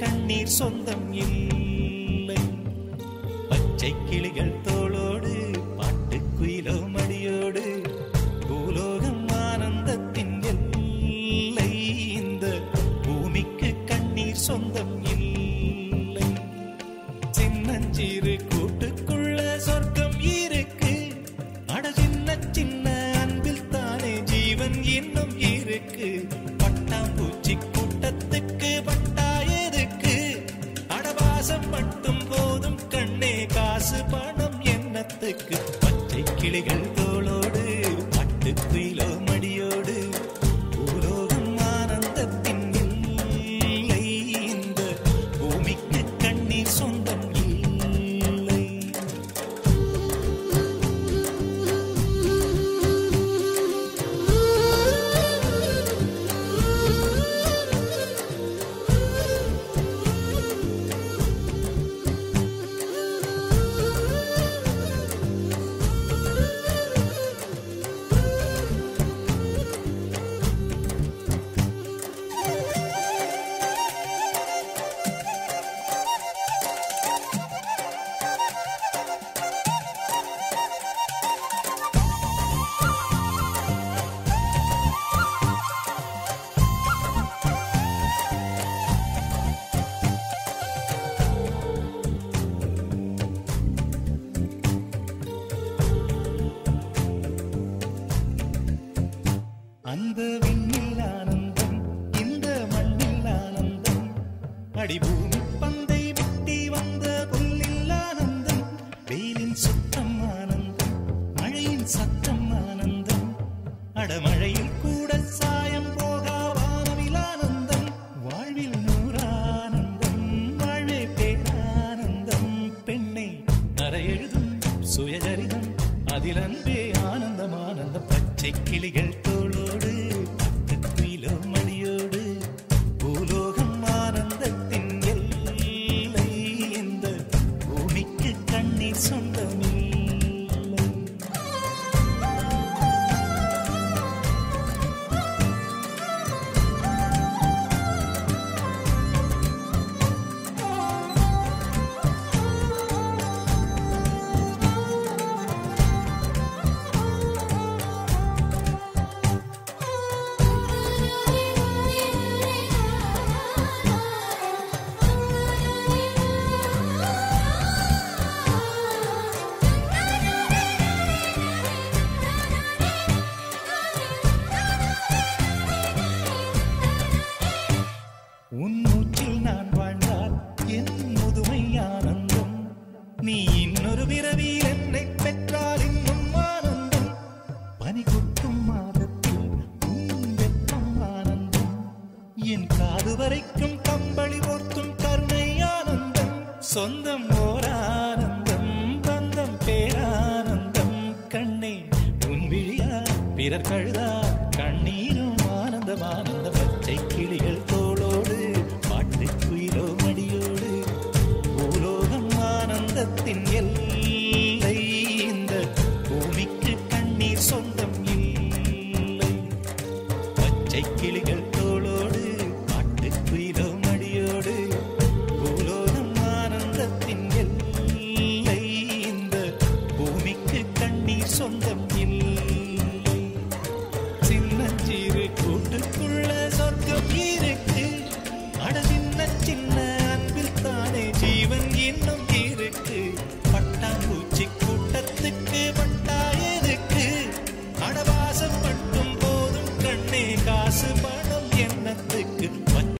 கண்ணீர் சொந்தம் இல்லை. பச்சை கிளிகள் தோளோடு பாட்டுக்குயிலோ மடியோடு பூலோகம் ஆனந்தத்தின் எல்லை. இந்த பூமிக்கு கண்ணீர் சொந்தம் இல்லை. சின்னஞ்சிறு கூட்டுக்குள்ள சொர்க்கம் இருக்கு. அட சின்ன சின்ன அன்பில் தானே ஜீவன் இன்னும் இருக்கு. பட்டாம்பூச்சி கூட்டத்துக்கு பட்டாயதுக்கு அடவாசம் மட்டும் போதும் கண்ணே, காசு பணம் எண்ணத்துக்கு. பச்சை கிளிகள் தோளோடு பட்டுக்குயிலோ மடியோடு பூலோகம் ஆனந்தத்தின் இல்லை. இந்த பூமிக்கு கண்ணீர் சொந்தம் இல்லை. அந்த விண்ணில் ஆனந்தம், இந்த மண்ணில் ஆனந்தம், அடிபூமி பந்தை விட்டி வந்த புல்லில் ஆனந்தம். வெயிலின் சுத்தம் ஆனந்தம், மழையின் சத்தம் ஆனந்தம், அடமழையில் கூட சாயம் போகா வானவில் ஆனந்தம். வாழ்வில் நூறானந்தம், வாழ்வே பேரானந்தம். பெண்ணை அறை எழுதும் சுயசரிதம், அதில் அன்பே ஆனந்தம் ஆனந்தம். பச்சை கிளிகள் தோளோடு பட்டுக்குயிலோ மடியோடு பூலோகம் ஆனந்தத்தின் எல்லை. இந்த பூமிக்கு கண்ணீர் சொந்தமில்லை. உன் மூச்சில் நான் வாழ்ந்தால் என் முதுமை ஆனந்தம். நீ இன்னொரு பிறவியில் என்னை பெற்றால் இன்னும் ஆனந்தம். பனி கொட்டும் மாதத்தில் உன் வெப்பம் ஆனந்தம். என் காது வரைக்கும் கம்பளி போர்த்தும் கருணை ஆனந்தம். சொந்தம் ஓர் ஆனந்தம், பந்தம் பேரானந்தம். கண்ணே உன் விழியா பிறர் கழுதா கண்ணீரும் ஆனந்தம் ஆனந்த. பச்சை கிளிகள் தோளோடு பாட்டுக்குயிலோ மடியோடு பூலோகம் ஆனந்தத்தின் எல்லை. இந்த பூமிக்கு கண்ணீர் சொந்தம் இல்லை. பச்சை கிளிகள் தோளோடு பாட்டுக்குயிலோ மடியோடு பூலோகம் ஆனந்தத்தின் எல்லை. இந்த பூமிக்கு கண்ணீர் சொந்தம் இல்லை. சின்னஞ்சிறு கூட்டுக்குள்ள சொர்க்கம் இருக்கு. அட சின்ன சின்ன அன்பில் தானே ஜீவன் இன்னும் இருக்கு. பட்டாம்பூச்சி கூட்டத்துக்கு பட்டாயதுக்கு அடவாசம் மட்டும் போதும் கண்ணே, காசு பணம்